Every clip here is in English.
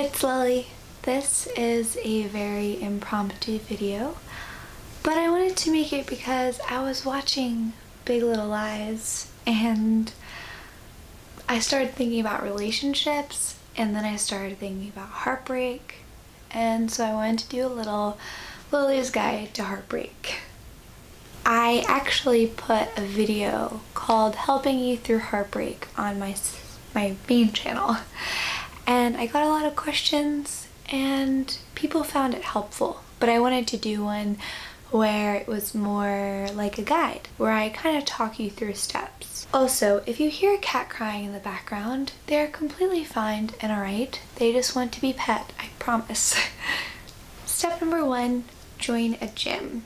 It's Lily. This is a very impromptu video, but I wanted to make it because I was watching Big Little Lies and I started thinking about relationships, and then I started thinking about heartbreak, and so I wanted to do a little Lily's Guide to Heartbreak. I actually put a video called Helping You Through Heartbreak on my main channel, and I got a lot of questions and people found it helpful, but I wanted to do one where it was more like a guide, where I kind of talk you through steps. Also, if you hear a cat crying in the background, they're completely fine and alright. They just want to be pet, I promise. Step number 1, join a gym.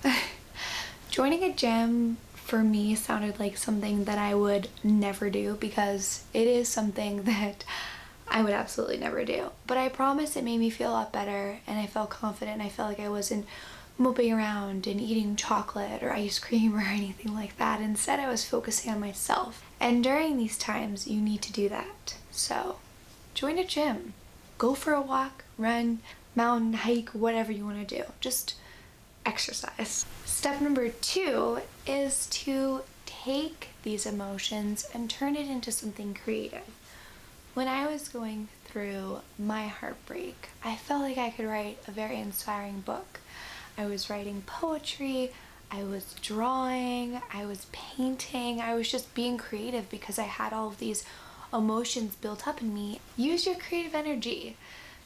Joining a gym for me sounded like something that I would never do, because it is something that I would absolutely never do. But I promise it made me feel a lot better, and I felt confident. I felt like I wasn't moping around and eating chocolate or ice cream or anything like that. Instead, I was focusing on myself. And during these times, you need to do that. So join a gym. Go for a walk, run, mountain, hike, whatever you want to do. Just exercise. Step number 2 is to take these emotions and turn it into something creative. When I was going through my heartbreak, I felt like I could write a very inspiring book. I was writing poetry, I was drawing, I was painting, I was just being creative because I had all of these emotions built up in me. Use your creative energy.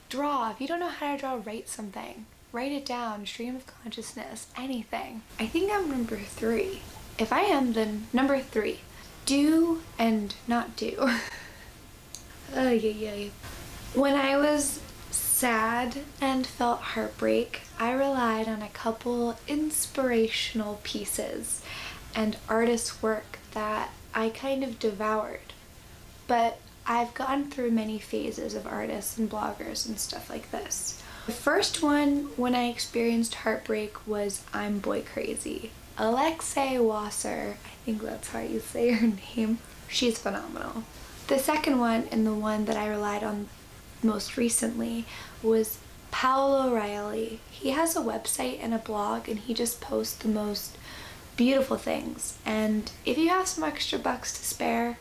Draw. If you don't know how to draw, write something. Write it down, stream of consciousness, anything. I think I'm number 3. If I am, then number 3. Do and not do. When I was sad and felt heartbreak, I relied on a couple inspirational pieces and artist work that I kind of devoured. But I've gone through many phases of artists and bloggers and stuff like this. The first one when I experienced heartbreak was I'm Boy Crazy. Alexei Wasser, I think that's how you say her name. She's phenomenal. The second one, and the one that I relied on most recently, was Paolo Reilly. He has a website and a blog, and he just posts the most beautiful things. And if you have some extra bucks to spare,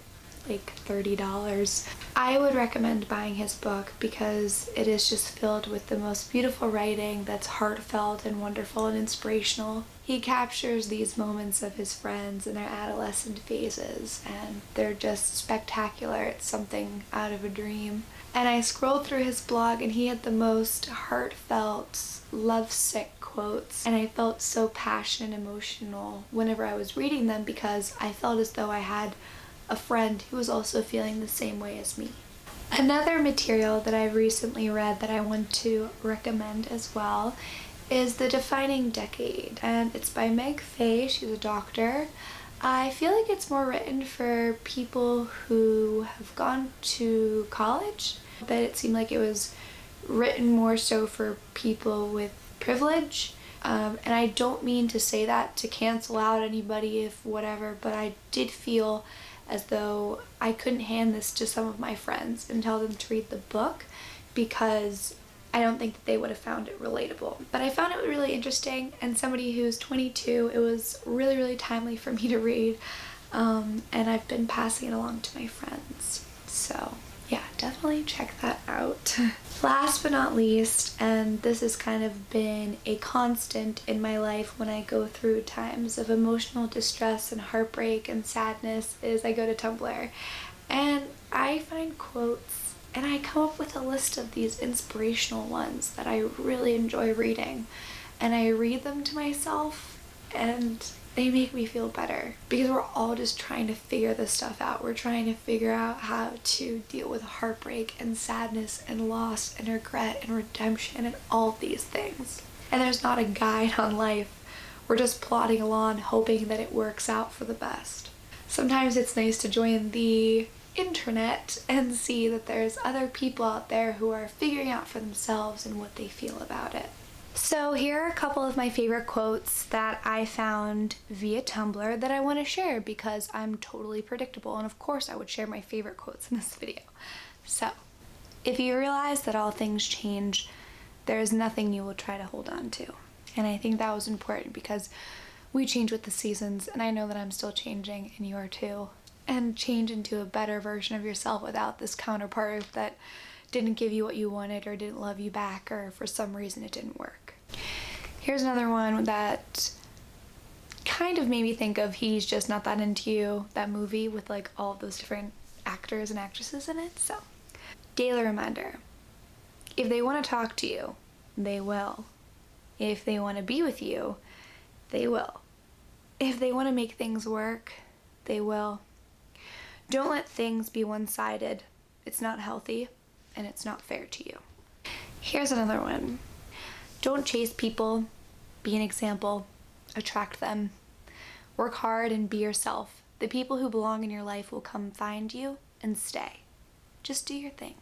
like $30, I would recommend buying his book because it is just filled with the most beautiful writing that's heartfelt and wonderful and inspirational. He captures these moments of his friends in their adolescent phases, and they're just spectacular. It's something out of a dream. And I scrolled through his blog, and he had the most heartfelt, lovesick quotes, and I felt so passionate and emotional whenever I was reading them because I felt as though I had a friend who was also feeling the same way as me. Another material that I've recently read that I want to recommend as well is The Defining Decade, and it's by Meg Fay. She's a doctor. I feel like it's more written for people who have gone to college, but it seemed like it was written more so for people with privilege. And I don't mean to say that to cancel out anybody if whatever, but I did feel as though I couldn't hand this to some of my friends and tell them to read the book because I don't think that they would have found it relatable. But I found it really interesting, and somebody who's 22, it was really, really timely for me to read, and I've been passing it along to my friends. So yeah, definitely check that out. Last but not least, and this has kind of been a constant in my life when I go through times of emotional distress and heartbreak and sadness, is I go to Tumblr and I find quotes and I come up with a list of these inspirational ones that I really enjoy reading, and I read them to myself and they make me feel better because we're all just trying to figure this stuff out. We're trying to figure out how to deal with heartbreak and sadness and loss and regret and redemption and all of these things. And there's not a guide on life. We're just plodding along hoping that it works out for the best. Sometimes it's nice to join the internet and see that there's other people out there who are figuring out for themselves and what they feel about it. So here are a couple of my favorite quotes that I found via Tumblr that I want to share because I'm totally predictable, and of course I would share my favorite quotes in this video. So, If you realize that all things change, there is nothing you will try to hold on to. And I think that was important because we change with the seasons, and I know that I'm still changing, and you are too. And change into a better version of yourself without this counterpart that didn't give you what you wanted or didn't love you back, or for some reason it didn't work. Here's another one that kind of made me think of He's Just Not That Into You, that movie with like all of those different actors and actresses in it. So, daily reminder. If they want to talk to you, they will. If they want to be with you, they will. If they want to make things work, they will. Don't let things be one-sided. It's not healthy, and it's not fair to you. Here's another one. Don't chase people. Be an example. Attract them. Work hard and be yourself. The people who belong in your life will come find you and stay. Just do your thing.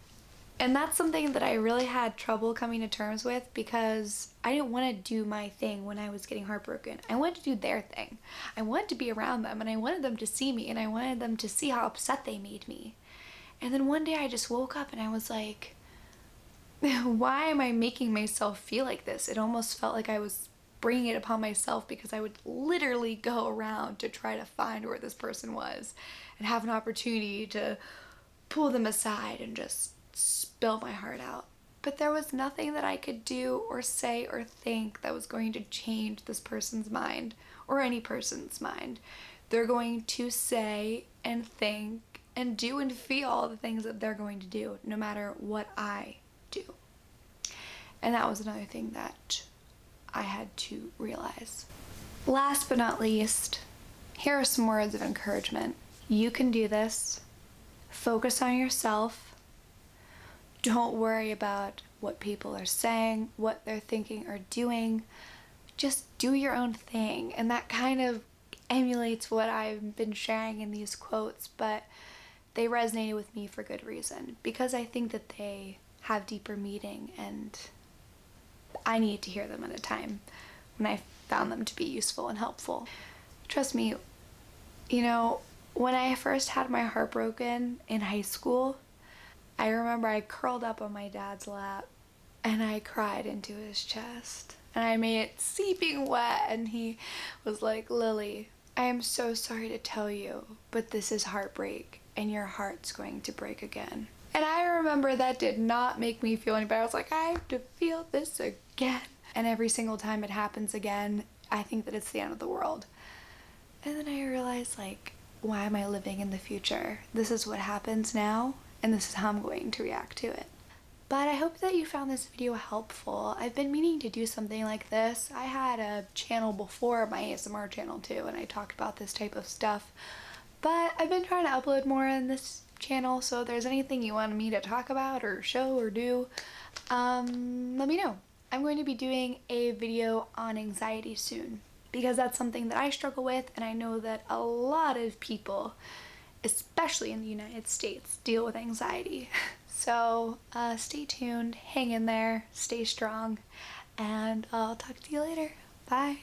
And that's something that I really had trouble coming to terms with because I didn't want to do my thing when I was getting heartbroken. I wanted to do their thing. I wanted to be around them, and I wanted them to see me, and I wanted them to see how upset they made me. And then one day I just woke up and I was like, why am I making myself feel like this? It almost felt like I was bringing it upon myself because I would literally go around to try to find where this person was and have an opportunity to pull them aside and just spill my heart out. But there was nothing that I could do or say or think that was going to change this person's mind or any person's mind. They're going to say and think and do and feel all the things that they're going to do, no matter what I do. And that was another thing that I had to realize. Last but not least, here are some words of encouragement. You can do this. Focus on yourself. Don't worry about what people are saying, what they're thinking or doing. Just do your own thing. And that kind of emulates what I've been sharing in these quotes, but they resonated with me for good reason because I think that they have deeper meaning and I needed to hear them at a time when I found them to be useful and helpful. Trust me, when I first had my heart broken in high school, I remember I curled up on my dad's lap and I cried into his chest and I made it seeping wet, and he was like, Lily, I am so sorry to tell you, but this is heartbreak and your heart's going to break again. And I remember that did not make me feel any better. I was like, I have to feel this again. And every single time it happens again, I think that it's the end of the world. And then I realized, why am I living in the future? This is what happens now, and this is how I'm going to react to it. But I hope that you found this video helpful. I've been meaning to do something like this. I had a channel before, my ASMR channel too, and I talked about this type of stuff. But I've been trying to upload more on this channel, so if there's anything you want me to talk about or show or do, let me know. I'm going to be doing a video on anxiety soon because that's something that I struggle with, and I know that a lot of people, especially in the United States, deal with anxiety. So stay tuned, hang in there, stay strong, and I'll talk to you later. Bye.